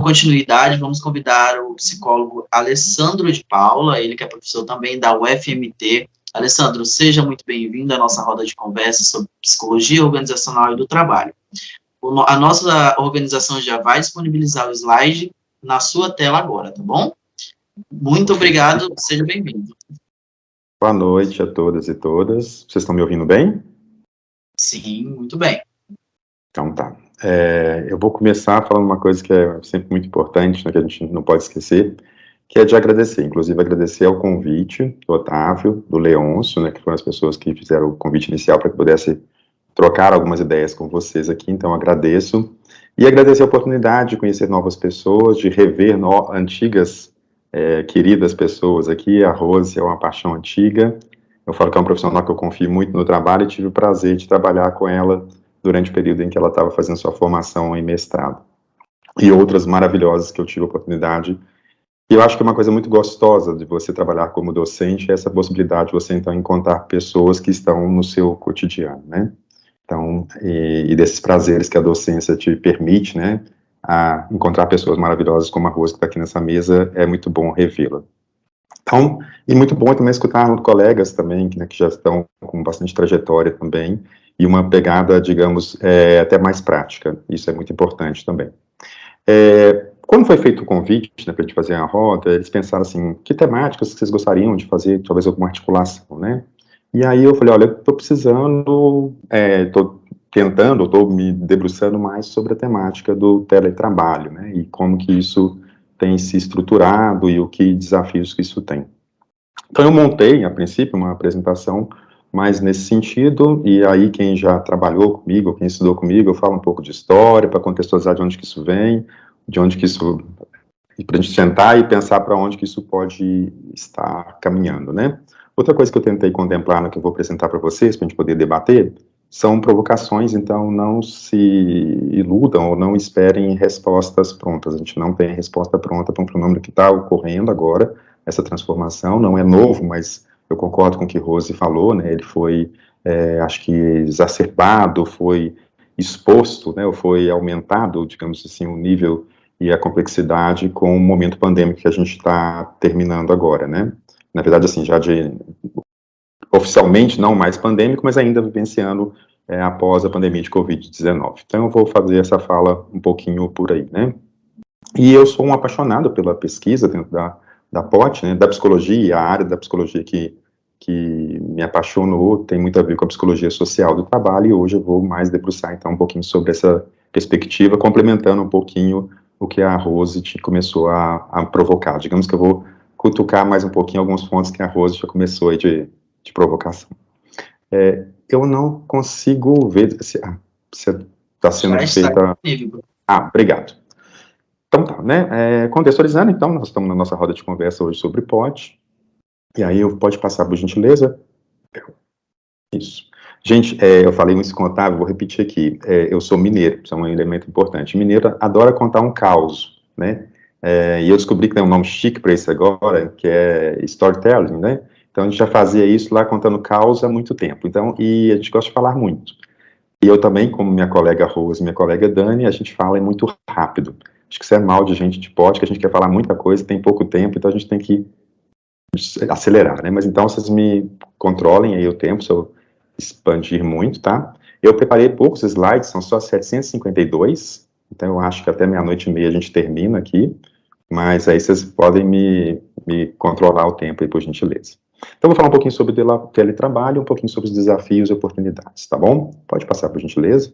continuidade, vamos convidar o psicólogo Alessandro de Paula, ele que é professor também da UFMT. Alessandro, seja muito bem-vindo à nossa roda de conversa sobre psicologia organizacional e do trabalho. A nossa organização já vai disponibilizar o slide na sua tela agora, tá bom? Muito obrigado, seja bem-vindo. Boa noite a todas e todas. Vocês estão me ouvindo bem? Sim, muito bem. Então tá. Eu vou começar falando uma coisa que é sempre muito importante, né, que a gente não pode esquecer, que é de agradecer, inclusive agradecer ao convite do Otávio, do Leôncio, né, que foram as pessoas que fizeram o convite inicial para que pudesse trocar algumas ideias com vocês aqui, então agradeço. E agradecer a oportunidade de conhecer novas pessoas, de rever antigas, queridas pessoas aqui. A Rose é uma paixão antiga, eu falo que é um profissional que eu confio muito no trabalho e tive o prazer de trabalhar com ela durante o período em que ela estava fazendo sua formação em mestrado. E outras maravilhosas que eu tive a oportunidade. E eu acho que é uma coisa muito gostosa de você trabalhar como docente, é essa possibilidade de você, então, encontrar pessoas que estão no seu cotidiano, né? Então, e desses prazeres que a docência te permite, né? A encontrar pessoas maravilhosas como a Rose, que está aqui nessa mesa, é muito bom revê-la. Então, e muito bom também escutar colegas também, né, que já estão com bastante trajetória também, e uma pegada, digamos, até mais prática. Isso é muito importante também. Quando foi feito o convite, né, para a gente fazer a roda, eles pensaram assim, que temáticas que vocês gostariam de fazer, talvez alguma articulação, né? E aí eu falei, olha, estou precisando, estou tentando, estou me debruçando mais sobre a temática do teletrabalho, né, e como que isso tem se estruturado e o que desafios que isso tem. Então eu montei, a princípio, uma apresentação mais nesse sentido, e aí quem já trabalhou comigo, quem estudou comigo, eu falo um pouco de história, para contextualizar de onde que isso vem, de onde que isso, para a gente sentar e pensar para onde que isso pode estar caminhando, né? Outra coisa que eu tentei contemplar no que eu vou apresentar para vocês, para a gente poder debater, são provocações, então não se iludam ou não esperem respostas prontas. A gente não tem resposta pronta para um fenômeno que está ocorrendo agora, essa transformação, não é novo, mas eu concordo com o que Rose falou, né, ele foi, acho que, exacerbado, foi exposto, né, ou foi aumentado, digamos assim, o nível e a complexidade com o momento pandêmico que a gente está terminando agora, né. Na verdade, assim, já oficialmente não mais pandêmico, mas ainda vivenciando após a pandemia de Covid-19. Então, eu vou fazer essa fala um pouquinho por aí, né. E eu sou um apaixonado pela pesquisa dentro da POT, né, da psicologia, a área da psicologia que me apaixonou, tem muito a ver com a psicologia social do trabalho, e hoje eu vou mais debruçar, então, um pouquinho sobre essa perspectiva, complementando um pouquinho o que a Rose começou a provocar. Digamos que eu vou cutucar mais um pouquinho alguns pontos que a Rose já começou aí de provocação. Eu não consigo ver se está sendo feita... Obrigado. Então tá, né, contextualizando, então, nós estamos na nossa roda de conversa hoje sobre POT, e aí pode passar, por gentileza? Isso. Gente, eu falei isso com o Otávio, vou repetir aqui, eu sou mineiro, isso é um elemento importante. Mineiro adora contar um caos, né, e eu descobri que tem um nome chique para isso agora, que é storytelling, né, então a gente já fazia isso lá contando caos há muito tempo, então, e a gente gosta de falar muito. E eu também, como minha colega Rose e minha colega Dani, a gente fala muito rápido. Acho que isso é mal de gente de POT, que a gente quer falar muita coisa, tem pouco tempo, então a gente tem que acelerar, né? Mas então vocês me controlem aí o tempo, se eu expandir muito, tá? Eu preparei poucos slides, são só 752, então eu acho que até meia-noite e meia a gente termina aqui, mas aí vocês podem me controlar o tempo aí, por gentileza. Então, eu vou falar um pouquinho sobre teletrabalho, um pouquinho sobre os desafios e oportunidades, tá bom? Pode passar, por gentileza.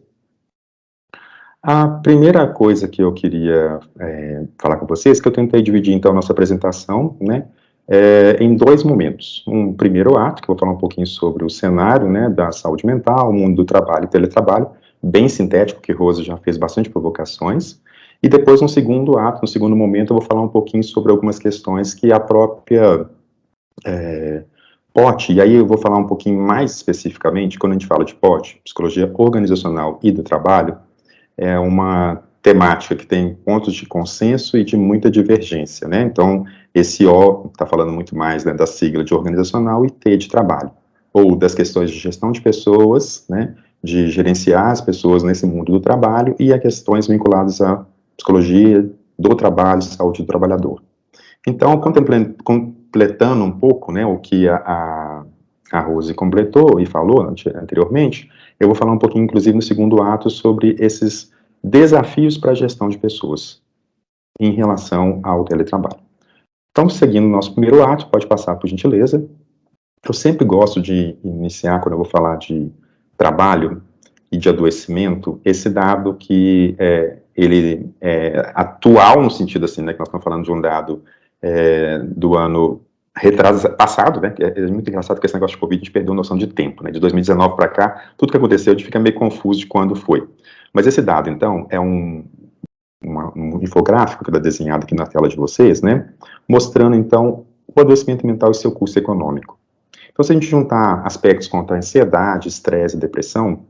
A primeira coisa que eu queria falar com vocês, que eu tentei dividir, então, a nossa apresentação, né, em dois momentos. Um primeiro ato, que eu vou falar um pouquinho sobre o cenário, né, da saúde mental, o mundo do trabalho e teletrabalho, bem sintético, que Rose já fez bastante provocações, e depois, no segundo ato, no segundo momento, eu vou falar um pouquinho sobre algumas questões que a própria POT, e aí eu vou falar um pouquinho mais especificamente, quando a gente fala de POT, Psicologia Organizacional e do Trabalho, é uma temática que tem pontos de consenso e de muita divergência, né? Então, esse O está falando muito mais, né, da sigla de organizacional e T de trabalho, ou das questões de gestão de pessoas, né, de gerenciar as pessoas nesse mundo do trabalho, e a questões vinculadas à psicologia do trabalho, saúde do trabalhador. Então, completando um pouco, né, o que a Rose completou e falou anteriormente, eu vou falar um pouquinho, inclusive, no segundo ato, sobre esses desafios para a gestão de pessoas em relação ao teletrabalho. Então, seguindo o nosso primeiro ato, pode passar, por gentileza. Eu sempre gosto de iniciar, quando eu vou falar de trabalho e de adoecimento, esse dado que ele é atual, no sentido assim, né, que nós estamos falando de um dado do ano passado, né, que é muito engraçado que esse negócio de Covid a gente perdeu a noção de tempo, né, de 2019 para cá, tudo que aconteceu a gente fica meio confuso de quando foi. Mas esse dado, então, é um infográfico que está desenhado aqui na tela de vocês, né, mostrando, então, o adoecimento mental e seu custo econômico. Então, se a gente juntar aspectos contra a ansiedade, estresse e depressão,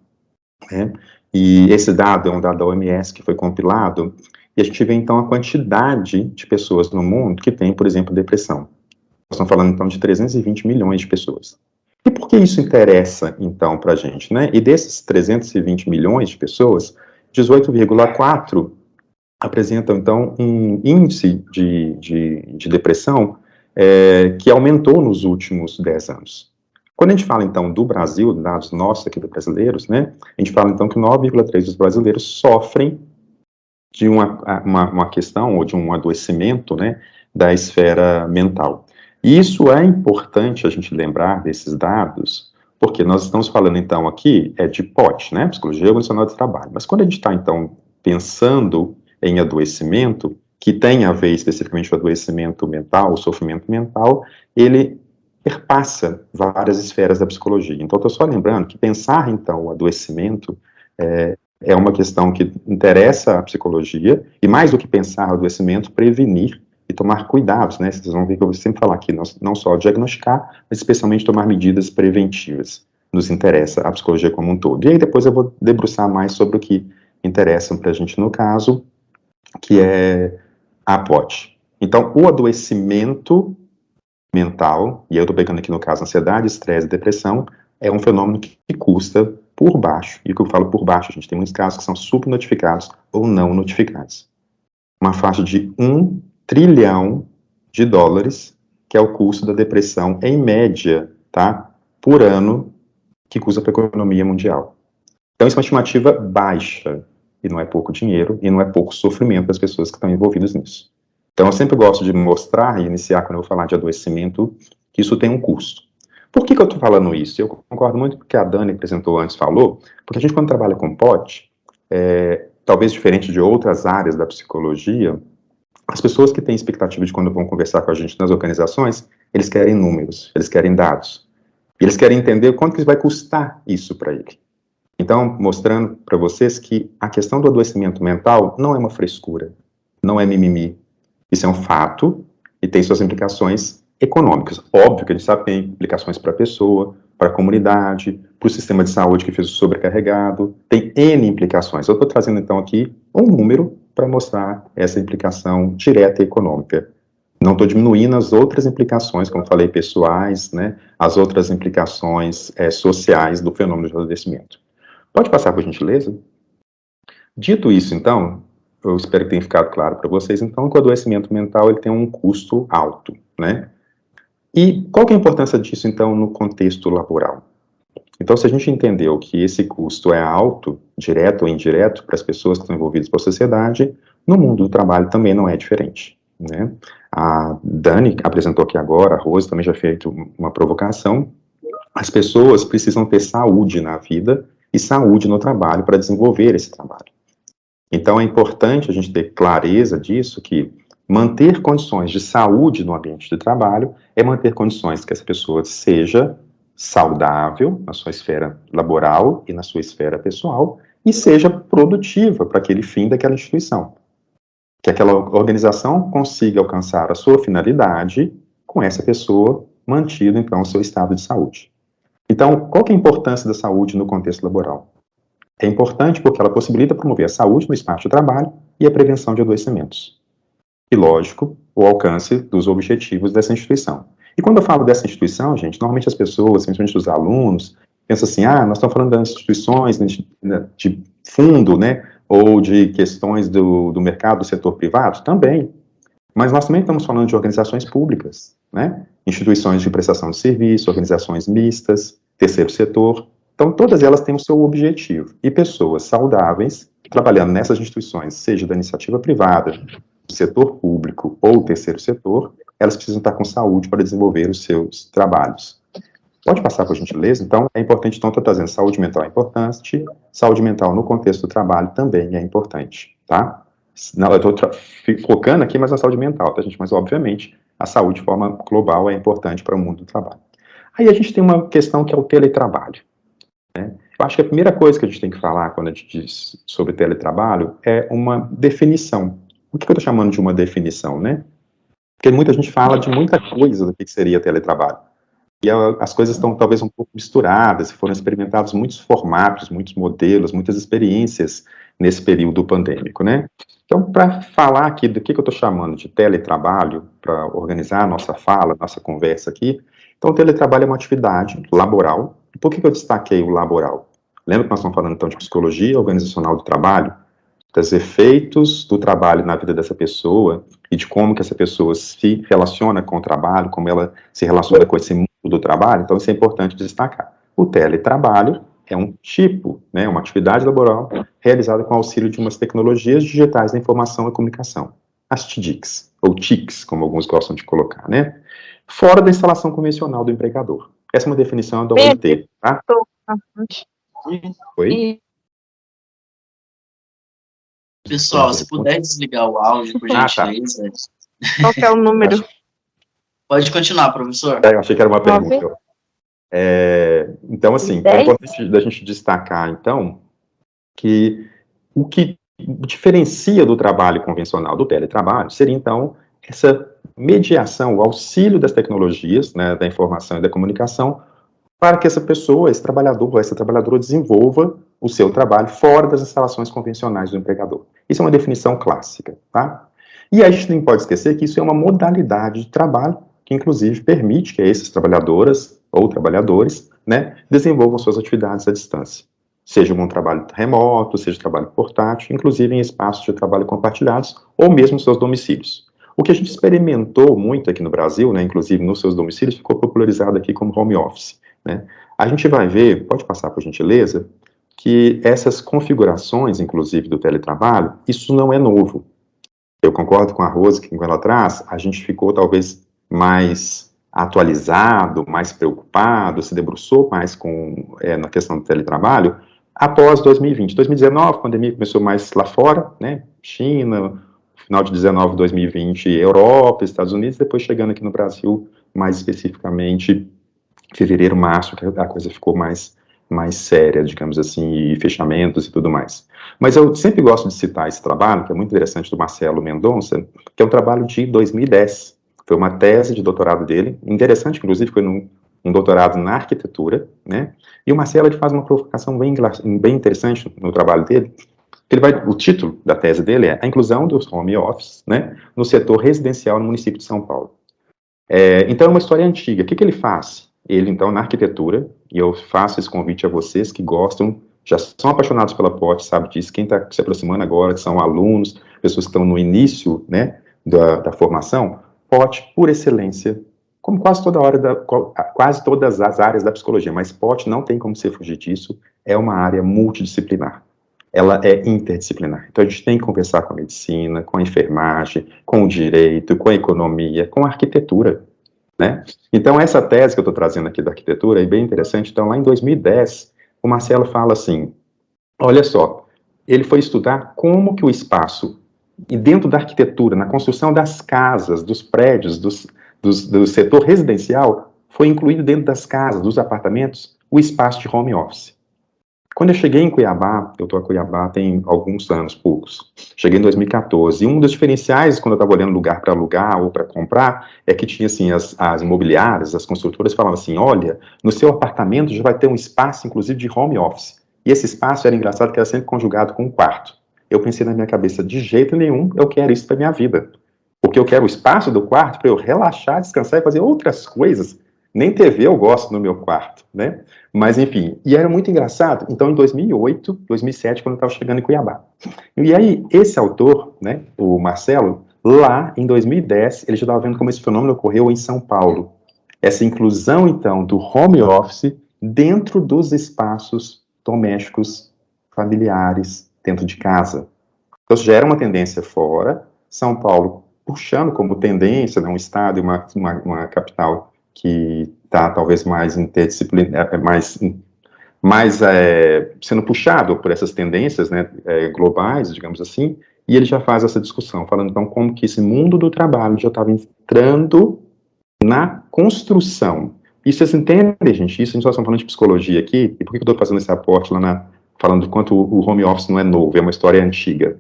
né, e esse dado é um dado da OMS que foi compilado, e a gente vê, então, a quantidade de pessoas no mundo que tem, por exemplo, depressão. Nós estamos falando, então, de 320 milhões de pessoas. E por que isso interessa, então, para a gente, né? E desses 320 milhões de pessoas, 18,4 apresentam, então, um índice de depressão que aumentou nos últimos 10 anos. Quando a gente fala, então, do Brasil, dados nossos aqui dos brasileiros, né, a gente fala, então, que 9,3% dos brasileiros sofrem de uma questão ou de um adoecimento, né, da esfera mental. E isso é importante a gente lembrar desses dados, porque nós estamos falando, então, aqui de POT, né, Psicologia Organizacional do Trabalho, mas quando a gente está, então, pensando em adoecimento, que tem a ver especificamente com o adoecimento mental, o sofrimento mental, ele perpassa várias esferas da psicologia. Então, estou só lembrando que pensar, então, o adoecimento é uma questão que interessa a psicologia, e mais do que pensar o adoecimento, prevenir e tomar cuidados, né? Vocês vão ver que eu vou sempre falar aqui, não só diagnosticar, mas especialmente tomar medidas preventivas. Nos interessa a psicologia como um todo. E aí depois eu vou debruçar mais sobre o que interessa para a gente no caso, que é a POT. Então, o adoecimento mental, e eu estou pegando aqui no caso ansiedade, estresse e depressão, é um fenômeno que custa por baixo, e o que eu falo por baixo, a gente tem muitos casos que são subnotificados ou não notificados. Uma faixa de $1 trilhão, que é o custo da depressão, em média, tá, por ano, que custa para a economia mundial. Então, isso é uma estimativa baixa, e não é pouco dinheiro, e não é pouco sofrimento das pessoas que estão envolvidas nisso. Então, eu sempre gosto de mostrar e iniciar, quando eu vou falar de adoecimento, que isso tem um custo. Por que eu estou falando isso? Eu concordo muito com o que a Dani apresentou antes, falou, porque a gente, quando trabalha com POT, talvez diferente de outras áreas da psicologia, as pessoas que têm expectativa de quando vão conversar com a gente nas organizações, eles querem números, eles querem dados. E eles querem entender quanto que vai custar isso para ele. Então, mostrando para vocês que a questão do adoecimento mental não é uma frescura, não é mimimi. Isso é um fato e tem suas implicações econômicas. Óbvio que a gente sabe que tem implicações para a pessoa, para a comunidade, para o sistema de saúde que fez o sobrecarregado, tem N implicações. Eu estou trazendo, então, aqui um número para mostrar essa implicação direta e econômica. Não estou diminuindo as outras implicações, como falei, pessoais, né, as outras implicações sociais do fenômeno de adoecimento. Pode passar, por gentileza? Dito isso, então, eu espero que tenha ficado claro para vocês, então, que o adoecimento mental ele tem um custo alto, né? E qual que é a importância disso, então, no contexto laboral? Então, se a gente entendeu que esse custo é alto, direto ou indireto, para as pessoas que estão envolvidas com a sociedade, no mundo do trabalho também não é diferente, né? A Dani apresentou aqui agora, a Rose também já fez uma provocação, as pessoas precisam ter saúde na vida e saúde no trabalho para desenvolver esse trabalho. Então, é importante a gente ter clareza disso, que manter condições de saúde no ambiente de trabalho é manter condições que essa pessoa seja saudável na sua esfera laboral e na sua esfera pessoal e seja produtiva para aquele fim daquela instituição. Que aquela organização consiga alcançar a sua finalidade com essa pessoa mantido, então, o seu estado de saúde. Então, qual que é a importância da saúde no contexto laboral? É importante porque ela possibilita promover a saúde no espaço de trabalho e a prevenção de adoecimentos. E, lógico, o alcance dos objetivos dessa instituição. E quando eu falo dessa instituição, gente, normalmente as pessoas, principalmente os alunos, pensam assim, nós estamos falando das instituições de fundo, né, ou de questões do mercado do setor privado? Também. Mas nós também estamos falando de organizações públicas, né? Instituições de prestação de serviço, organizações mistas, terceiro setor. Então, todas elas têm o seu objetivo. E pessoas saudáveis, trabalhando nessas instituições, seja da iniciativa privada, do setor público ou terceiro setor, elas precisam estar com saúde para desenvolver os seus trabalhos. Pode passar, por gentileza? Então, é importante, então, estou trazendo saúde mental é importante, saúde mental no contexto do trabalho também é importante, tá? Não, eu estou focando aqui mais na saúde mental, tá, gente? Mas, obviamente, a saúde de forma global é importante para o mundo do trabalho. Aí a gente tem uma questão que é o teletrabalho, né? Eu acho que a primeira coisa que a gente tem que falar quando a gente diz sobre teletrabalho é uma definição. O que eu estou chamando de uma definição, né? Porque muita gente fala de muita coisa do que seria teletrabalho. E as coisas estão talvez um pouco misturadas, foram experimentados muitos formatos, muitos modelos, muitas experiências nesse período pandêmico, né? Então, para falar aqui do que eu estou chamando de teletrabalho, para organizar a nossa fala, nossa conversa aqui, então o teletrabalho é uma atividade laboral. E por que eu destaquei o laboral? Lembra que nós estamos falando então de psicologia organizacional do trabalho, dos efeitos do trabalho na vida dessa pessoa e de como que essa pessoa se relaciona com o trabalho, como ela se relaciona com esse mundo do trabalho. Então isso é importante destacar. O teletrabalho é um tipo, né, uma atividade laboral realizada com auxílio de umas tecnologias digitais da informação e comunicação, as TICs, ou TICs, como alguns gostam de colocar, né, fora da instalação convencional do empregador. Essa é uma definição da OIT, tá? Oi? Pessoal, se puder desligar o áudio, por gentileza. Tá. Qual que é o número? Pode continuar, professor. Eu achei que era uma pergunta. Então, assim, é importante da gente destacar, então, que o que diferencia do trabalho convencional do teletrabalho seria, então, essa mediação, o auxílio das tecnologias, né, da informação e da comunicação, para que essa pessoa, esse trabalhador ou essa trabalhadora desenvolva o seu trabalho fora das instalações convencionais do empregador. Isso é uma definição clássica, tá? E a gente nem pode esquecer que isso é uma modalidade de trabalho que, inclusive, permite que esses trabalhadoras ou trabalhadores, né, desenvolvam suas atividades à distância. Seja um trabalho remoto, seja trabalho portátil, inclusive em espaços de trabalho compartilhados, ou mesmo seus domicílios. O que a gente experimentou muito aqui no Brasil, né, inclusive nos seus domicílios, ficou popularizado aqui como home office, né? A gente vai ver, pode passar por gentileza, que essas configurações, inclusive do teletrabalho, isso não é novo. Eu concordo com a Rose, que quando ela traz, a gente ficou talvez mais atualizado, mais preocupado, se debruçou mais na questão do teletrabalho após 2020. 2019, a pandemia começou mais lá fora, né, China, final de 19, 2020, Europa, Estados Unidos, depois chegando aqui no Brasil, mais especificamente, fevereiro, março, que a coisa ficou mais séria, digamos assim, e fechamentos e tudo mais. Mas eu sempre gosto de citar esse trabalho, que é muito interessante, do Marcelo Mendonça, que é um trabalho de 2010. Foi uma tese de doutorado dele, interessante, inclusive, foi um doutorado na arquitetura, né? E o Marcelo, ele faz uma provocação bem interessante no trabalho dele. O título da tese dele é A Inclusão dos Home Office, né, no setor residencial no município de São Paulo. Então, é uma história antiga. O que ele faz? Ele, então, na arquitetura, e eu faço esse convite a vocês que gostam, já são apaixonados pela POT, sabe disso, quem está se aproximando agora, que são alunos, pessoas que estão no início, né, da formação, POT, por excelência, como quase todas as áreas da psicologia, mas POT não tem como você fugir disso, é uma área multidisciplinar. Ela é interdisciplinar. Então, a gente tem que conversar com a medicina, com a enfermagem, com o direito, com a economia, com a arquitetura, né? Então, essa tese que eu estou trazendo aqui da arquitetura é bem interessante. Então, lá em 2010, o Marcelo fala assim, olha só, ele foi estudar como que o espaço, e dentro da arquitetura, na construção das casas, dos prédios, do setor residencial, foi incluído dentro das casas, dos apartamentos, o espaço de home office. Quando eu cheguei em Cuiabá, eu estou a Cuiabá tem alguns anos, poucos, cheguei em 2014, e um dos diferenciais, quando eu estava olhando lugar para alugar ou para comprar, é que tinha, assim, as imobiliárias, as construtoras falavam assim, olha, no seu apartamento já vai ter um espaço, inclusive, de home office. E esse espaço era engraçado, que era sempre conjugado com um quarto. Eu pensei na minha cabeça, de jeito nenhum, eu quero isso para minha vida. Porque eu quero o espaço do quarto para eu relaxar, descansar e fazer outras coisas. Nem TV eu gosto no meu quarto, né? Mas, enfim, e era muito engraçado. Então, em 2008, 2007, quando eu estava chegando em Cuiabá. E aí, esse autor, né, o Marcelo, lá em 2010, ele já estava vendo como esse fenômeno ocorreu em São Paulo. Essa inclusão, então, do home office dentro dos espaços domésticos, familiares, dentro de casa. Então, já era uma tendência fora, São Paulo puxando como tendência, né, um estado e uma capital que está talvez mais interdisciplinar, mais sendo puxado por essas tendências, né, globais, digamos assim, e ele já faz essa discussão, falando então como que esse mundo do trabalho já estava entrando na construção. E vocês entendem, gente, isso a gente está falando de psicologia aqui, e por que eu estou fazendo esse aporte lá falando do quanto o home office não é novo, é uma história antiga.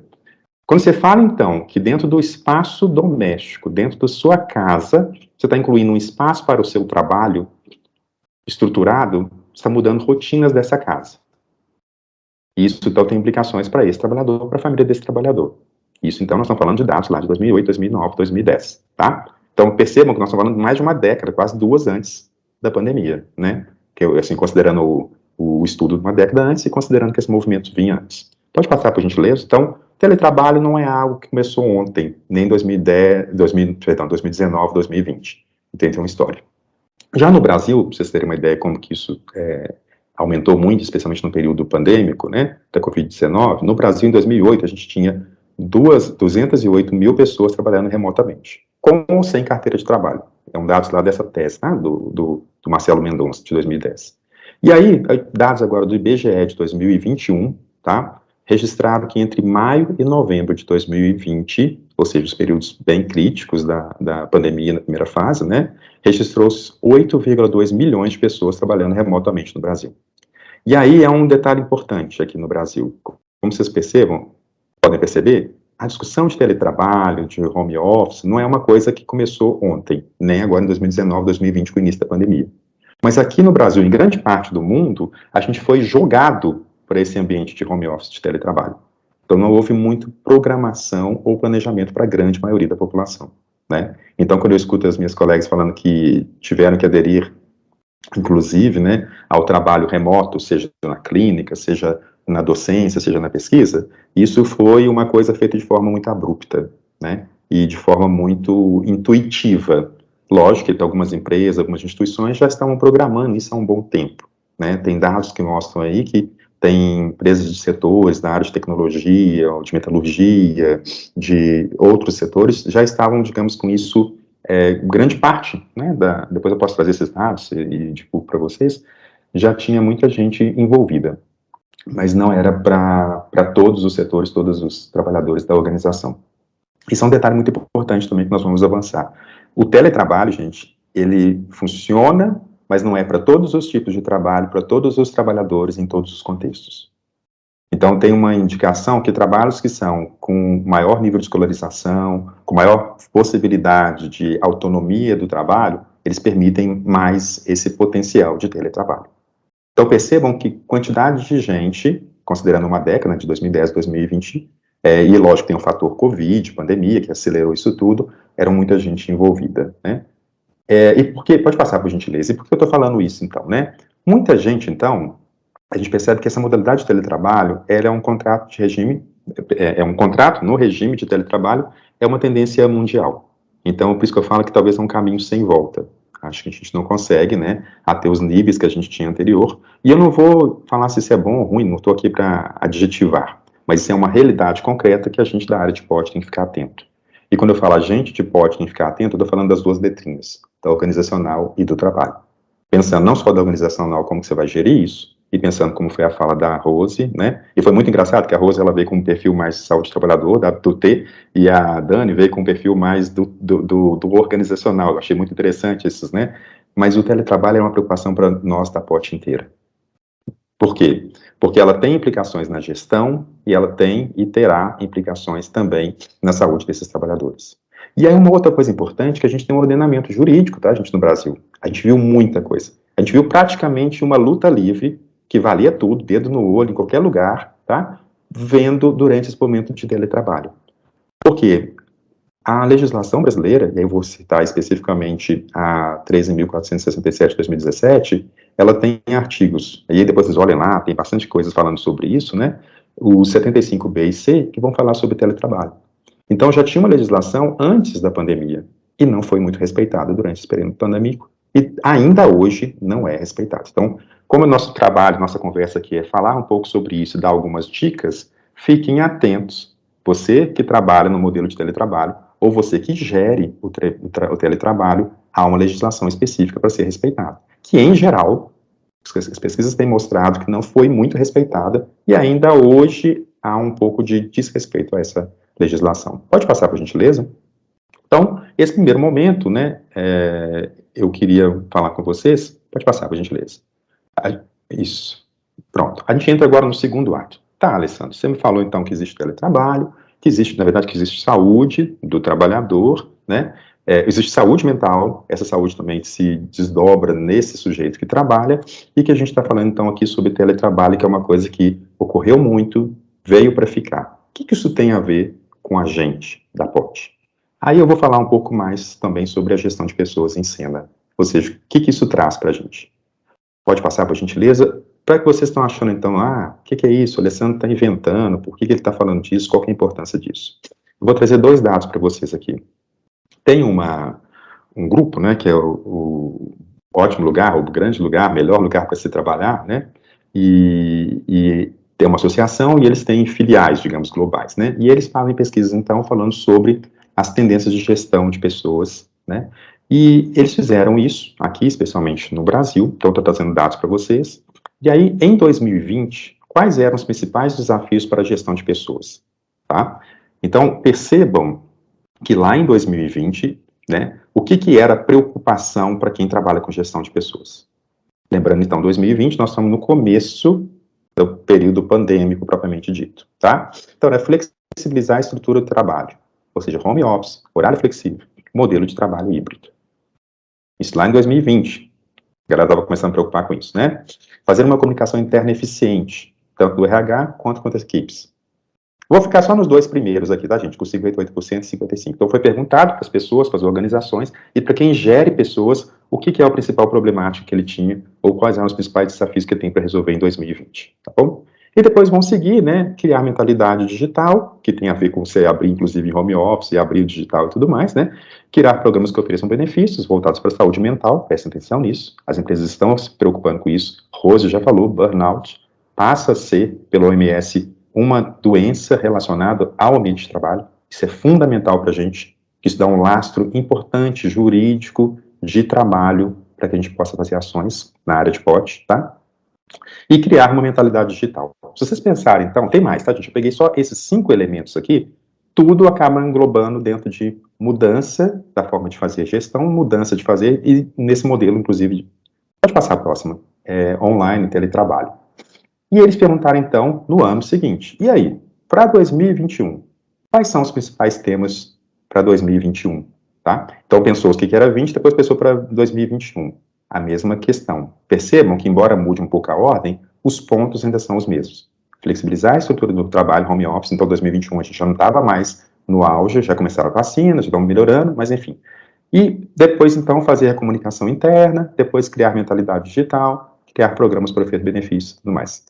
Quando você fala, então, que dentro do espaço doméstico, dentro da sua casa, você está incluindo um espaço para o seu trabalho estruturado, você está mudando rotinas dessa casa. Isso, então, tem implicações para esse trabalhador, para a família desse trabalhador. Isso, então, nós estamos falando de dados lá de 2008, 2009, 2010, tá? Então, percebam que nós estamos falando de mais de uma década, quase duas antes da pandemia, né? Que, assim, considerando o estudo de uma década antes e considerando que esse movimento vinha antes. Pode passar, por gentileza? Então, teletrabalho não é algo que começou ontem, nem em 2019, 2020. Então, tem uma história. Já no Brasil, para vocês terem uma ideia como que isso aumentou muito, especialmente no período pandêmico, né, da Covid-19, no Brasil, em 2008, a gente tinha 208 mil pessoas trabalhando remotamente, com ou sem carteira de trabalho. É um dado lá dessa tese, tá, do Marcelo Mendonça, de 2010. E aí, dados agora do IBGE de 2021, tá, registrado que entre maio e novembro de 2020, ou seja, os períodos bem críticos da pandemia na primeira fase, né, registrou-se 8,2 milhões de pessoas trabalhando remotamente no Brasil. E aí é um detalhe importante aqui no Brasil. Como vocês podem perceber, a discussão de teletrabalho, de home office, não é uma coisa que começou ontem, nem agora em 2019, 2020, com o início da pandemia. Mas aqui no Brasil, em grande parte do mundo, a gente foi jogado para esse ambiente de home office, de teletrabalho. Então não houve muito programação ou planejamento para a grande maioria da população, né? Então, quando eu escuto as minhas colegas falando que tiveram que aderir, inclusive, né, ao trabalho remoto, seja na clínica, seja na docência, seja na pesquisa, isso foi uma coisa feita de forma muito abrupta, né, e de forma muito intuitiva. Lógico que algumas empresas, algumas instituições já estavam programando isso há um bom tempo, né, tem dados que mostram aí que tem empresas de setores da área de tecnologia, de metalurgia, de outros setores, já estavam, digamos, com isso, grande parte, né, depois eu posso trazer esses dados e divulgo para vocês, já tinha muita gente envolvida, mas não era para todos os setores, todos os trabalhadores da organização. Isso é um detalhe muito importante também que nós vamos avançar. O teletrabalho, gente, ele funciona, mas não é para todos os tipos de trabalho, para todos os trabalhadores, em todos os contextos. Então, tem uma indicação que trabalhos que são com maior nível de escolarização, com maior possibilidade de autonomia do trabalho, eles permitem mais esse potencial de teletrabalho. Então, percebam que quantidade de gente, considerando uma década, de 2010 a 2020, e lógico, tem o fator Covid, pandemia, que acelerou isso tudo, era muita gente envolvida, né? E por que, pode passar por gentileza, e por que eu estou falando isso, então, né? Muita gente, então, a gente percebe que essa modalidade de teletrabalho, ela é um contrato de regime, um contrato no regime de teletrabalho, é uma tendência mundial. Então, por isso que eu falo que talvez é um caminho sem volta. Acho que a gente não consegue, né, até os níveis que a gente tinha anterior. E eu não vou falar se isso é bom ou ruim, não estou aqui para adjetivar, mas isso é uma realidade concreta que a gente da área de POD tem que ficar atento. E quando eu falo a gente de POD tem que ficar atento, eu estou falando das duas letrinhas, da organizacional e do trabalho. Pensando não só da organizacional, como que você vai gerir isso, e pensando como foi a fala da Rose, né, e foi muito engraçado que a Rose, ela veio com um perfil mais de saúde trabalhador, do T, e a Dani veio com um perfil mais do organizacional. Eu achei muito interessante esses, né, mas o teletrabalho é uma preocupação para nós da POT inteira. Por quê? Porque ela tem implicações na gestão, e ela tem e terá implicações também na saúde desses trabalhadores. E aí uma outra coisa importante, que a gente tem um ordenamento jurídico, tá, gente, no Brasil. A gente viu muita coisa. A gente viu praticamente uma luta livre, que valia tudo, dedo no olho, em qualquer lugar, tá? Vendo durante esse momento de teletrabalho. Por quê? A legislação brasileira, e aí eu vou citar especificamente a 13.467 de 2017, ela tem artigos, e aí depois vocês olhem lá, tem bastante coisas falando sobre isso, né? Os 75B e C, que vão falar sobre teletrabalho. Então, já tinha uma legislação antes da pandemia, e não foi muito respeitada durante esse período pandêmico, e ainda hoje não é respeitada. Então, como o nosso trabalho, nossa conversa aqui é falar um pouco sobre isso e dar algumas dicas, fiquem atentos. Você que trabalha no modelo de teletrabalho, ou você que gere o teletrabalho, há uma legislação específica para ser respeitada, que, em geral, as pesquisas têm mostrado que não foi muito respeitada, e ainda hoje há um pouco de desrespeito a essa legislação. Pode passar, por gentileza? Então, esse primeiro momento, né, eu queria falar com vocês. Pode passar, por gentileza. Isso. Pronto. A gente entra agora no segundo ato. Tá, Alessandro, você me falou então que existe teletrabalho, que existe, na verdade, que existe saúde do trabalhador, né? Existe saúde mental, essa saúde também se desdobra nesse sujeito que trabalha, e que a gente está falando então aqui sobre teletrabalho, que é uma coisa que ocorreu muito, veio para ficar. O que isso tem a ver com a gente da POT? Aí eu vou falar um pouco mais também sobre a gestão de pessoas em cena, ou seja, o que isso traz para a gente. Pode passar, por gentileza? Para que vocês estão achando, então, o que é isso? O Alessandro está inventando, por que ele está falando disso, qual que é a importância disso? Eu vou trazer 2 dados para vocês aqui. Tem um grupo, né, que é o ótimo lugar, o grande lugar, melhor lugar para se trabalhar, né, e tem uma associação e eles têm filiais, digamos, globais, né, e eles fazem pesquisas, então, falando sobre as tendências de gestão de pessoas, né, e eles fizeram isso aqui, especialmente no Brasil, então estou trazendo dados para vocês. E aí, em 2020, quais eram os principais desafios para a gestão de pessoas? Tá? Então, percebam que lá em 2020, né, o que era preocupação para quem trabalha com gestão de pessoas? Lembrando, então, 2020, nós estamos no começo do período pandêmico, propriamente dito. Tá? Então, é flexibilizar a estrutura do trabalho, ou seja, home office, horário flexível, modelo de trabalho híbrido. Isso lá em 2020. A galera estava começando a preocupar com isso, né? Fazer uma comunicação interna eficiente, tanto do RH quanto das equipes. Vou ficar só nos 2 primeiros aqui, tá, gente? Com 58% e 55%. Então, foi perguntado para as pessoas, para as organizações, e para quem gere pessoas, o que é o principal problemático que ele tinha, ou quais eram os principais desafios que ele tem para resolver em 2020, tá bom? E depois vão seguir, né, criar mentalidade digital, que tem a ver com você abrir, inclusive, em home office, e abrir o digital e tudo mais, né, criar programas que ofereçam benefícios voltados para a saúde mental, prestem atenção nisso, as empresas estão se preocupando com isso, Rose já falou, burnout, passa a ser, pela OMS, uma doença relacionada ao ambiente de trabalho, isso é fundamental para a gente, isso dá um lastro importante, jurídico, de trabalho, para que a gente possa fazer ações na área de POT, tá? E criar uma mentalidade digital. Se vocês pensarem, então, tem mais, tá, gente? Eu peguei só esses 5 elementos aqui, tudo acaba englobando dentro de mudança da forma de fazer gestão, mudança de fazer, e nesse modelo, inclusive, pode passar a próxima, online, teletrabalho. E eles perguntaram, então, no ano seguinte, e aí, para 2021, quais são os principais temas para 2021, tá? Então, pensou o que era 20, depois pensou para 2021. A mesma questão. Percebam que, embora mude um pouco a ordem, os pontos ainda são os mesmos. Flexibilizar a estrutura do trabalho, home office, então 2021 a gente já não estava mais no auge, já começaram a vacina, já estão melhorando, mas enfim. E depois, então, fazer a comunicação interna, depois criar mentalidade digital, criar programas para oferecer benefícios e tudo mais.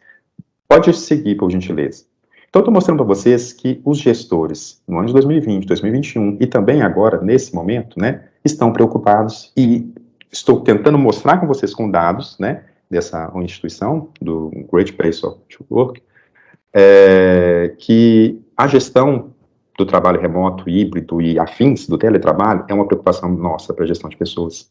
Pode seguir, por gentileza. Então, estou mostrando para vocês que os gestores, no ano de 2020, 2021 e também agora, nesse momento, né, estão preocupados e estou tentando mostrar com vocês com dados, né, dessa instituição, do Great Place to Work, que a gestão do trabalho remoto, híbrido e afins do teletrabalho é uma preocupação nossa para a gestão de pessoas.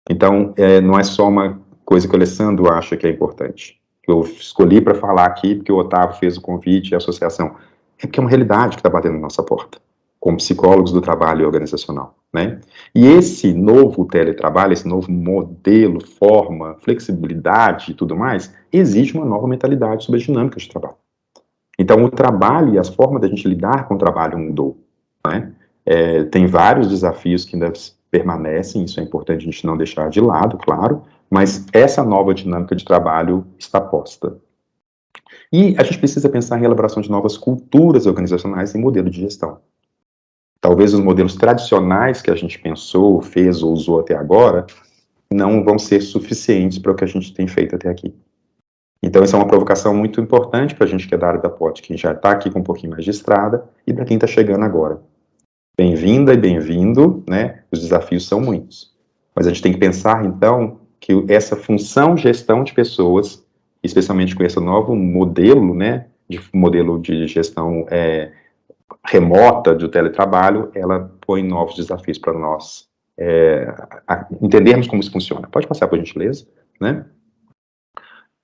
Então, não é só uma coisa que o Alessandro acha que é importante. Eu escolhi para falar aqui, porque o Otávio fez o convite e a associação. É porque é uma realidade que está batendo na nossa porta, como psicólogos do trabalho organizacional, né? E esse novo teletrabalho, esse novo modelo, forma, flexibilidade e tudo mais, exige uma nova mentalidade sobre as dinâmicas de trabalho. Então, o trabalho e as formas da gente lidar com o trabalho mudou, né? Tem vários desafios que ainda permanecem, isso é importante a gente não deixar de lado, claro, mas essa nova dinâmica de trabalho está posta. E a gente precisa pensar em elaboração de novas culturas organizacionais e modelo de gestão. Talvez os modelos tradicionais que a gente pensou, fez ou usou até agora, não vão ser suficientes para o que a gente tem feito até aqui. Então, essa é uma provocação muito importante para a gente que é da área da POT, quem já está aqui com um pouquinho mais de estrada, e para quem está chegando agora. Bem-vinda e bem-vindo, né? Os desafios são muitos. Mas a gente tem que pensar, então, que essa função gestão de pessoas, especialmente com esse novo modelo, né, modelo de gestão remota do teletrabalho, ela põe novos desafios para nós entendermos como isso funciona. Pode passar, por gentileza, né?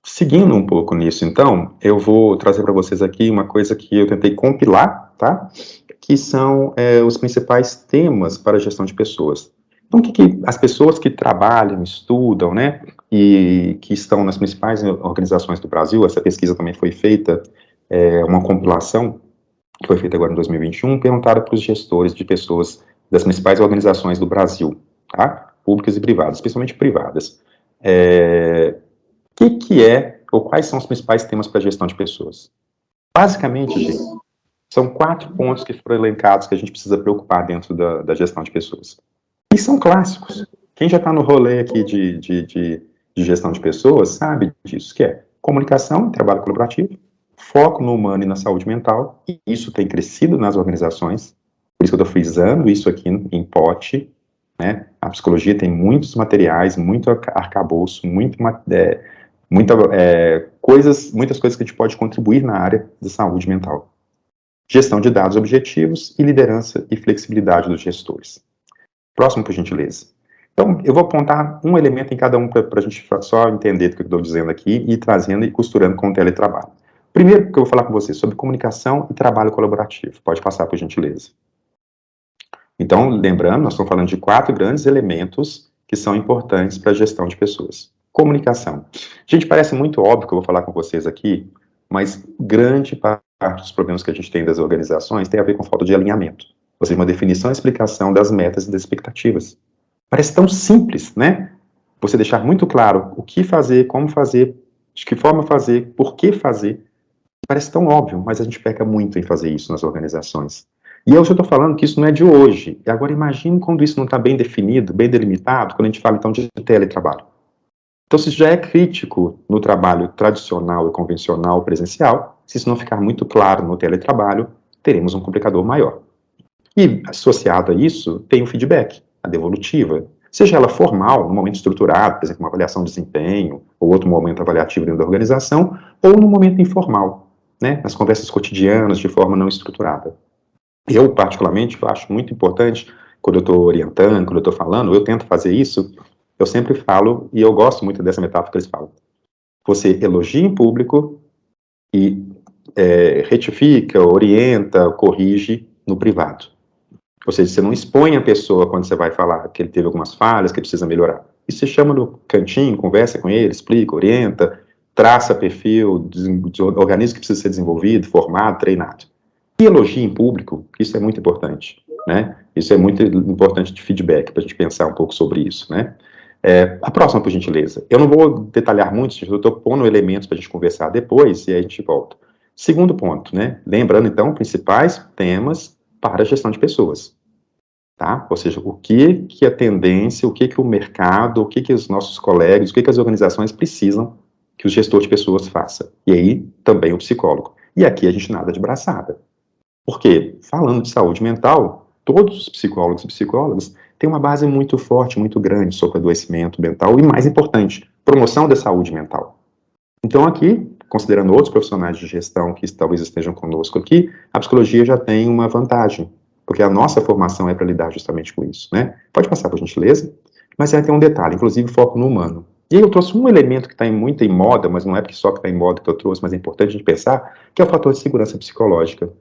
Seguindo um pouco nisso, então, eu vou trazer para vocês aqui uma coisa que eu tentei compilar, tá? Que são os principais temas para a gestão de pessoas. Então, o que as pessoas que trabalham, estudam, né, e que estão nas principais organizações do Brasil, essa pesquisa também foi feita, uma compilação, que foi feita agora em 2021, perguntaram para os gestores de pessoas das principais organizações do Brasil, tá? Públicas e privadas, especialmente privadas. O que ou quais são os principais temas para a gestão de pessoas? Basicamente, gente, são 4 pontos que foram elencados que a gente precisa preocupar dentro da gestão de pessoas. E são clássicos. Quem já está no rolê aqui de gestão de pessoas sabe disso, que é comunicação, trabalho colaborativo, foco no humano e na saúde mental, e isso tem crescido nas organizações, por isso que eu estou frisando isso aqui em pote, né? A psicologia tem muitos materiais, muito arcabouço, muitas coisas que a gente pode contribuir na área de saúde mental. Gestão de dados objetivos e liderança e flexibilidade dos gestores. Próximo, por gentileza. Então, eu vou apontar um elemento em cada um para a gente só entender o que eu estou dizendo aqui e trazendo e costurando com o teletrabalho. Primeiro que eu vou falar com vocês sobre comunicação e trabalho colaborativo. Pode passar, por gentileza. Então, lembrando, nós estamos falando de 4 grandes elementos que são importantes para a gestão de pessoas. Comunicação. Gente, parece muito óbvio que eu vou falar com vocês aqui, mas grande parte dos problemas que a gente tem das organizações tem a ver com falta de alinhamento. Ou seja, uma definição e explicação das metas e das expectativas. Parece tão simples, né? Você deixar muito claro o que fazer, como fazer, de que forma fazer, por que fazer. Parece tão óbvio, mas a gente peca muito em fazer isso nas organizações. E eu já estou falando que isso não é de hoje. E agora imagine quando isso não está bem definido, bem delimitado, quando a gente fala então de teletrabalho. Então, se isso já é crítico no trabalho tradicional e convencional presencial, se isso não ficar muito claro no teletrabalho, teremos um complicador maior. E, associado a isso, tem o feedback, a devolutiva. Seja ela formal, no momento estruturado, por exemplo, uma avaliação de desempenho, ou outro momento avaliativo dentro da organização, ou no momento informal, né, nas conversas cotidianas, de forma não estruturada. Eu, particularmente, acho muito importante, quando eu estou orientando, quando eu estou falando, eu tento fazer isso, eu sempre falo, e eu gosto muito dessa metáfora que eles falam. Você elogia em público e retifica, orienta, corrige no privado. Ou seja, você não expõe a pessoa quando você vai falar que ele teve algumas falhas, que ele precisa melhorar. E você chama no cantinho, conversa com ele, explica, orienta, traça perfil, organismo que precisa ser desenvolvido, formado, treinado. E elogia em público, isso é muito importante, né? Isso é muito importante de feedback, para a gente pensar um pouco sobre isso, né? A próxima, por gentileza. Eu não vou detalhar muito, eu estou pondo elementos para a gente conversar depois e aí a gente volta. Segundo ponto, né? Lembrando, então, principais temas para a gestão de pessoas, tá? Ou seja, o que a tendência, o que o mercado, o que os nossos colegas, o que as organizações precisam que o gestor de pessoas faça. E aí, também o psicólogo. E aqui a gente nada de braçada. Porque, falando de saúde mental, todos os psicólogos e psicólogas têm uma base muito forte, muito grande sobre adoecimento mental e, mais importante, promoção da saúde mental. Então, aqui, considerando outros profissionais de gestão que talvez estejam conosco aqui, a psicologia já tem uma vantagem, porque a nossa formação é para lidar justamente com isso, né? Pode passar, por gentileza? Mas aí tem um detalhe, inclusive foco no humano. E aí eu trouxe um elemento que está muito em moda, mas não é porque só que está em moda que eu trouxe, mas é importante a gente pensar, que é o fator de segurança psicológica.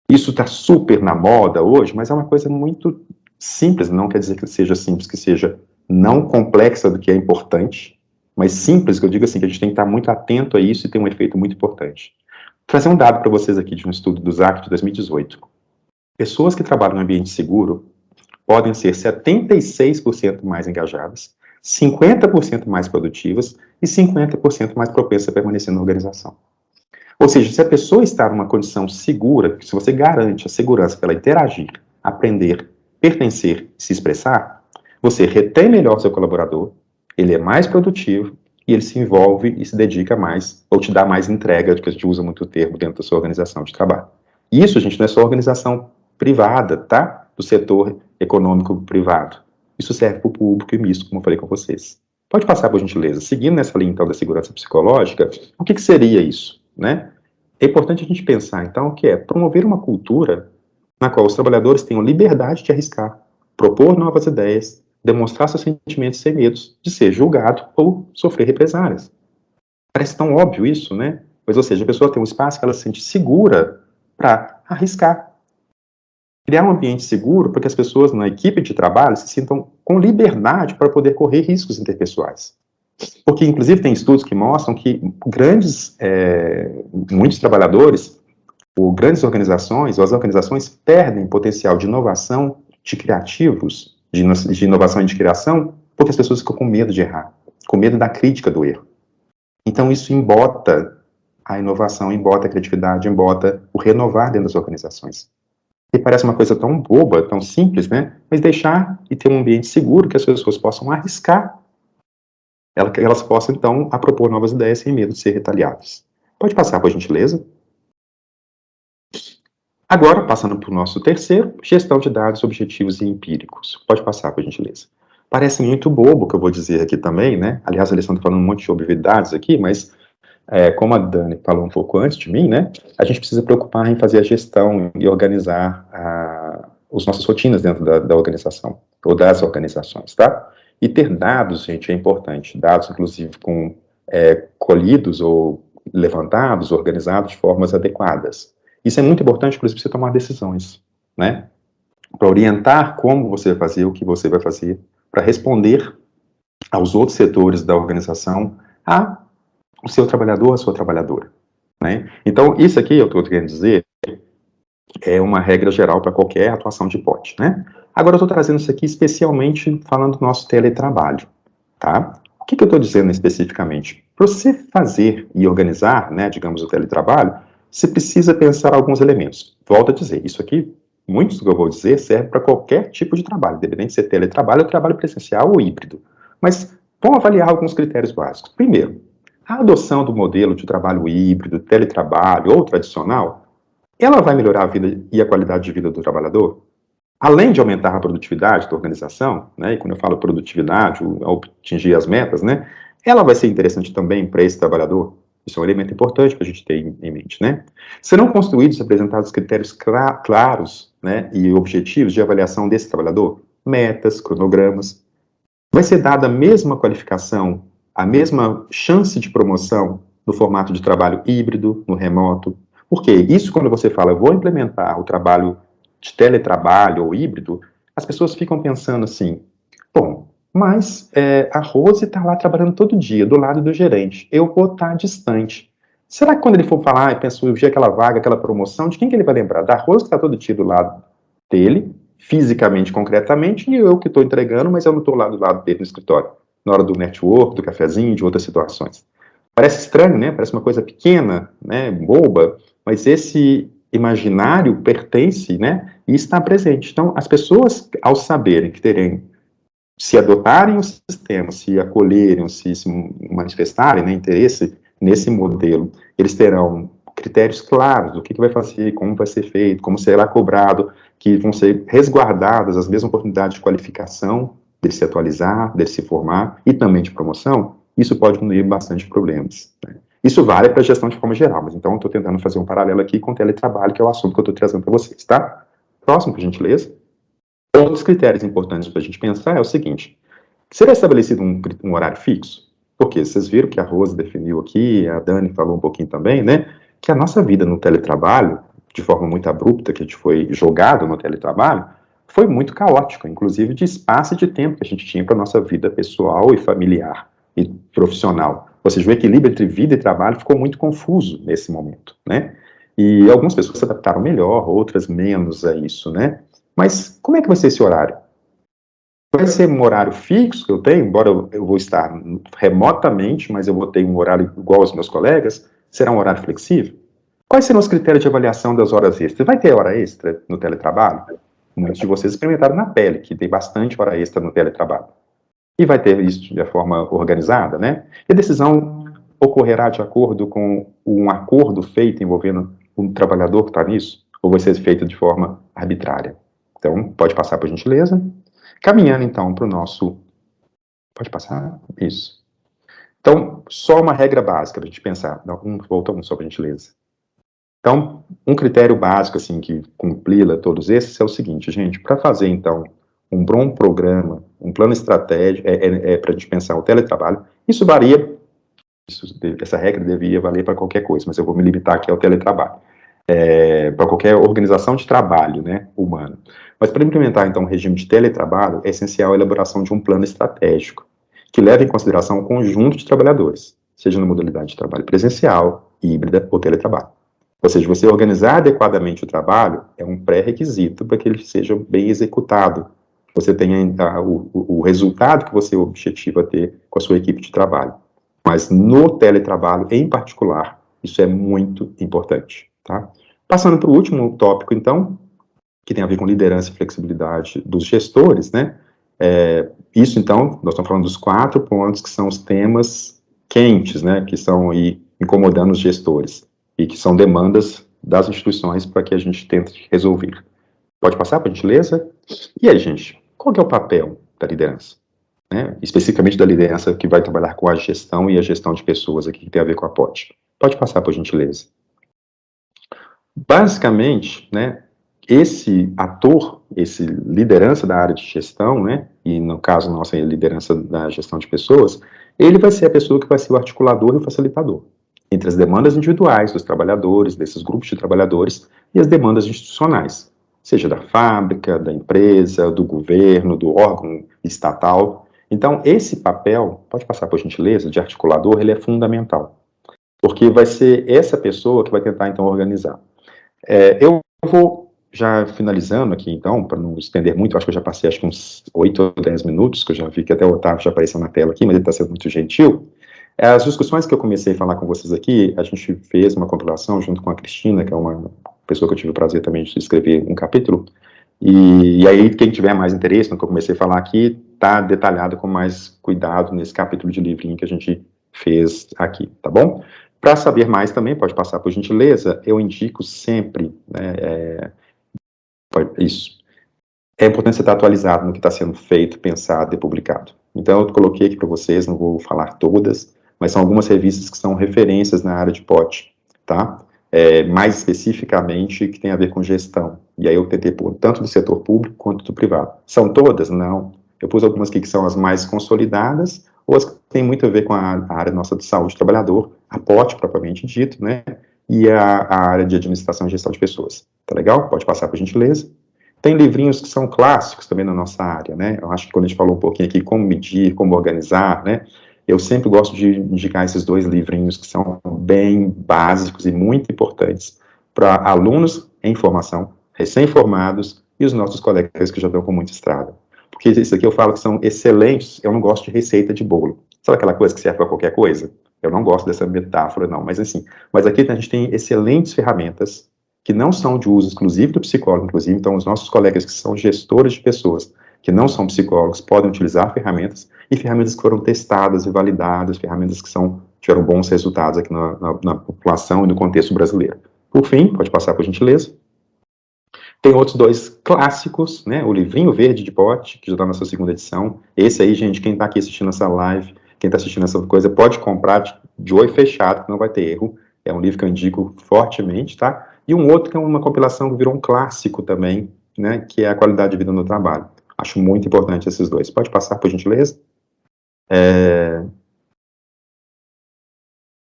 Isso está super na moda hoje, mas é uma coisa muito simples, não quer dizer que seja simples, que seja não complexa do que é importante, mas simples, que eu digo assim, que a gente tem que estar muito atento a isso e ter um efeito muito importante. Vou trazer um dado para vocês aqui de um estudo do ZAC de 2018. Pessoas que trabalham no ambiente seguro podem ser 76% mais engajadas, 50% mais produtivas e 50% mais propensas a permanecer na organização. Ou seja, se a pessoa está numa condição segura, se você garante a segurança para ela interagir, aprender, pertencer e se expressar, você retém melhor seu colaborador, ele é mais produtivo e ele se envolve e se dedica mais, ou te dá mais entrega, que a gente usa muito o termo dentro da sua organização de trabalho. E isso, gente, não é só organização privada, tá? Do setor econômico privado. Isso serve para o público e misto, como eu falei com vocês. Pode passar, por gentileza. Seguindo nessa linha, então, da segurança psicológica, o que seria isso, né? É importante a gente pensar, então, o que é promover uma cultura na qual os trabalhadores tenham liberdade de arriscar, propor novas ideias, demonstrar seus sentimentos sem medos de ser julgado ou sofrer represálias. Parece tão óbvio isso, né? Mas, ou seja, a pessoa tem um espaço que ela se sente segura para arriscar. Criar um ambiente seguro para que as pessoas na equipe de trabalho se sintam com liberdade para poder correr riscos interpessoais. Porque, inclusive, tem estudos que mostram que muitos trabalhadores, ou grandes organizações, ou as organizações perdem potencial de inovação, de criativos, de inovação e de criação, porque as pessoas ficam com medo de errar, com medo da crítica do erro. Então, isso embota a inovação, embota a criatividade, embota o renovar dentro das organizações. E parece uma coisa tão boba, tão simples, né? Mas deixar e ter um ambiente seguro que as pessoas possam arriscar, elas possam, então, propor novas ideias sem medo de ser retaliadas. Pode passar, por gentileza. Agora, passando para o nosso terceiro, gestão de dados objetivos e empíricos. Pode passar, por gentileza. Parece muito bobo o que eu vou dizer aqui também, né? Aliás, a Alessandra está falando um monte de obviedades aqui, mas como a Dani falou um pouco antes de mim, né? A gente precisa preocupar em fazer a gestão e organizar as nossas rotinas dentro da organização, ou das organizações, tá? E ter dados, gente, é importante. Dados, inclusive, colhidos ou levantados, organizados de formas adequadas. Isso é muito importante, inclusive, para você tomar decisões, né? Para orientar como você vai fazer, o que você vai fazer, para responder aos outros setores da organização, o seu trabalhador, a sua trabalhadora, né? Então, isso aqui, eu estou querendo dizer, é uma regra geral para qualquer atuação de pote, né? Agora, eu estou trazendo isso aqui especialmente falando do nosso teletrabalho, tá? O que eu estou dizendo especificamente? Para você fazer e organizar, né, digamos, o teletrabalho, você precisa pensar alguns elementos. Volto a dizer, isso aqui, muitos do que eu vou dizer, serve para qualquer tipo de trabalho, independente de ser teletrabalho ou trabalho presencial ou híbrido. Mas vamos avaliar alguns critérios básicos. Primeiro, a adoção do modelo de trabalho híbrido, teletrabalho ou tradicional, ela vai melhorar a vida e a qualidade de vida do trabalhador? Além de aumentar a produtividade da organização, né, e quando eu falo produtividade, ao atingir as metas, né, ela vai ser interessante também para esse trabalhador? Isso é um elemento importante para a gente ter em mente, né? Serão construídos e apresentados critérios claros, né, e objetivos de avaliação desse trabalhador? Metas, cronogramas. Vai ser dada a mesma qualificação, a mesma chance de promoção no formato de trabalho híbrido, no remoto? Porque isso, quando você fala, eu vou implementar o trabalho de teletrabalho ou híbrido, as pessoas ficam pensando assim, bom, mas a Rose está lá trabalhando todo dia, do lado do gerente, eu vou estar distante. Será que quando ele for falar e pensar surgir aquela vaga, aquela promoção, de quem que ele vai lembrar? Da Rose que está todo dia do lado dele, fisicamente, concretamente, e eu que estou entregando, mas eu não estou lá do lado dele no escritório, na hora do network, do cafezinho, de outras situações. Parece estranho, né? Parece uma coisa pequena, né? Boba, mas esse imaginário pertence, né? E está presente. Então, as pessoas, ao saberem que terem, se adotarem o sistema, se acolherem, se manifestarem, né, interesse nesse modelo, eles terão critérios claros do que vai fazer, como vai ser feito, como será cobrado, que vão ser resguardadas as mesmas oportunidades de qualificação, dele se atualizar, dele se formar, e também de promoção. Isso pode diminuir bastante problemas, né? Isso vale para a gestão de forma geral, mas então eu estou tentando fazer um paralelo aqui com o teletrabalho, que é o assunto que eu estou trazendo para vocês, tá? Próximo, por gentileza. Outros critérios importantes para a gente pensar é o seguinte: será estabelecido um horário fixo? Porque vocês viram que a Rose definiu aqui, a Dani falou um pouquinho também, né? Que a nossa vida no teletrabalho, de forma muito abrupta, que a gente foi jogado no teletrabalho, foi muito caótica, inclusive de espaço e de tempo que a gente tinha para a nossa vida pessoal e familiar e profissional. Ou seja, o equilíbrio entre vida e trabalho ficou muito confuso nesse momento, né? E algumas pessoas se adaptaram melhor, outras menos a isso, né? Mas como é que vai ser esse horário? Vai ser um horário fixo que eu tenho, embora eu vou estar remotamente, mas eu vou ter um horário igual aos meus colegas? Será um horário flexível? Quais serão os critérios de avaliação das horas extras? Vai ter hora extra no teletrabalho? Muitos de vocês experimentaram na pele, que tem bastante hora extra no teletrabalho. e vai ter isso de forma organizada, né? E a decisão ocorrerá de acordo com um acordo feito envolvendo um trabalhador que está nisso, ou vai ser feito de forma arbitrária? Então, pode passar, por gentileza. Caminhando, então, para o nosso... Pode passar? Isso. Então, só uma regra básica para a gente pensar. Volta um só, por gentileza. Então, um critério básico, assim, que compila todos esses é o seguinte, gente, para fazer, então, um bom programa, um plano estratégico, para a gente pensar o teletrabalho, isso varia, essa regra devia valer para qualquer coisa, mas eu vou me limitar aqui ao teletrabalho, para qualquer organização de trabalho, né, humano. Mas para implementar, então, um regime de teletrabalho, é essencial a elaboração de um plano estratégico, que leve em consideração o conjunto de trabalhadores, seja na modalidade de trabalho presencial, híbrida ou teletrabalho. Ou seja, você organizar adequadamente o trabalho é um pré-requisito para que ele seja bem executado. Você tenha o resultado que você objetiva ter com a sua equipe de trabalho. Mas no teletrabalho, em particular, isso é muito importante, tá? Passando para o último tópico, então, que tem a ver com liderança e flexibilidade dos gestores, né? Isso, então, nós estamos falando dos 4 pontos que são os temas quentes, né? Que estão aí incomodando os gestores e que são demandas das instituições para que a gente tente resolver. Pode passar, por gentileza? E aí, gente, qual que é o papel da liderança? Né? Especificamente da liderança que vai trabalhar com a gestão e a gestão de pessoas aqui, que tem a ver com a POT. Pode passar, por gentileza. Basicamente, né, esse ator, esse liderança da área de gestão, né, e no caso nossa liderança da gestão de pessoas, ele vai ser a pessoa que vai ser o articulador e o facilitador entre as demandas individuais dos trabalhadores, desses grupos de trabalhadores, e as demandas institucionais, seja da fábrica, da empresa, do governo, do órgão estatal. Então, esse papel, pode passar por gentileza, de articulador, ele é fundamental, porque vai ser essa pessoa que vai tentar, então, organizar. Eu vou já finalizando aqui, então, para não estender muito, acho que eu já passei acho que uns 8 ou 10 minutos, que eu já vi que até o Otávio já apareceu na tela aqui, mas ele está sendo muito gentil. As discussões que eu comecei a falar com vocês aqui, a gente fez uma compilação junto com a Cristina, que é uma pessoa que eu tive o prazer também de escrever um capítulo, e aí quem tiver mais interesse no que eu comecei a falar aqui, está detalhado com mais cuidado nesse capítulo de livrinho que a gente fez aqui, tá bom? Para saber mais também, pode passar por gentileza, eu indico sempre, né, isso. É importante você estar atualizado no que está sendo feito, pensado e publicado. Então, eu coloquei aqui para vocês, não vou falar todas, mas são algumas revistas que são referências na área de POT, tá? Mais especificamente, que tem a ver com gestão. E aí eu tentei pôr tanto do setor público quanto do privado. São todas? Não. Eu pus algumas aqui que são as mais consolidadas, ou as que têm muito a ver com a área nossa de saúde do trabalhador, a POT propriamente dito, né? E a área de administração e gestão de pessoas. Tá legal? Pode passar, por gentileza. Tem livrinhos que são clássicos também na nossa área, né? Eu acho que quando a gente falou um pouquinho aqui como medir, como organizar, né? Eu sempre gosto de indicar esses 2 livrinhos que são bem básicos e muito importantes para alunos em formação, recém-formados e os nossos colegas que já estão com muita estrada. Porque isso aqui eu falo que são excelentes, eu não gosto de receita de bolo. Sabe aquela coisa que serve para qualquer coisa? Eu não gosto dessa metáfora, não, mas assim, mas aqui a gente tem excelentes ferramentas que não são de uso exclusivo do psicólogo, inclusive, então os nossos colegas que são gestores de pessoas, que não são psicólogos, podem utilizar ferramentas, e ferramentas que foram testadas e validadas, ferramentas que tiveram bons resultados aqui na população e no contexto brasileiro. Por fim, pode passar por gentileza. Tem outros 2 clássicos, né, o livrinho verde de POT, que já está na sua 2ª edição. Esse aí, gente, quem está aqui assistindo essa live, quem está assistindo essa coisa, pode comprar de olho fechado, que não vai ter erro. É um livro que eu indico fortemente, tá? E um outro que é uma compilação que virou um clássico também, né, que é a qualidade de vida no trabalho. Acho muito importante esses 2. Pode passar, por gentileza?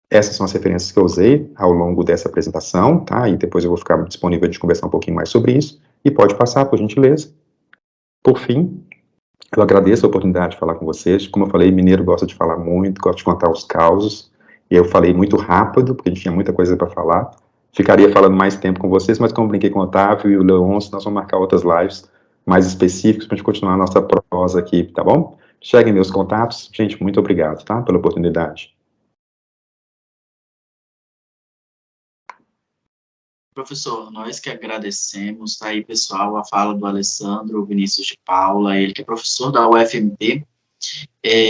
Essas são as referências que eu usei ao longo dessa apresentação, tá? E depois eu vou ficar disponível de conversar um pouquinho mais sobre isso. E pode passar, por gentileza. Por fim, eu agradeço a oportunidade de falar com vocês. Como eu falei, mineiro gosta de falar muito, gosta de contar os causos. E eu falei muito rápido, porque a gente tinha muita coisa para falar. Ficaria falando mais tempo com vocês, mas como brinquei com o Otávio e o Leôncio, nós vamos marcar outras lives mais específicas para a gente continuar a nossa prosa aqui, tá bom? Cheguem meus contatos. Gente, muito obrigado, tá? Pela oportunidade. Professor, nós que agradecemos, tá aí, pessoal, a fala do Alessandro Vinícius de Paula, ele que é professor da UFMT,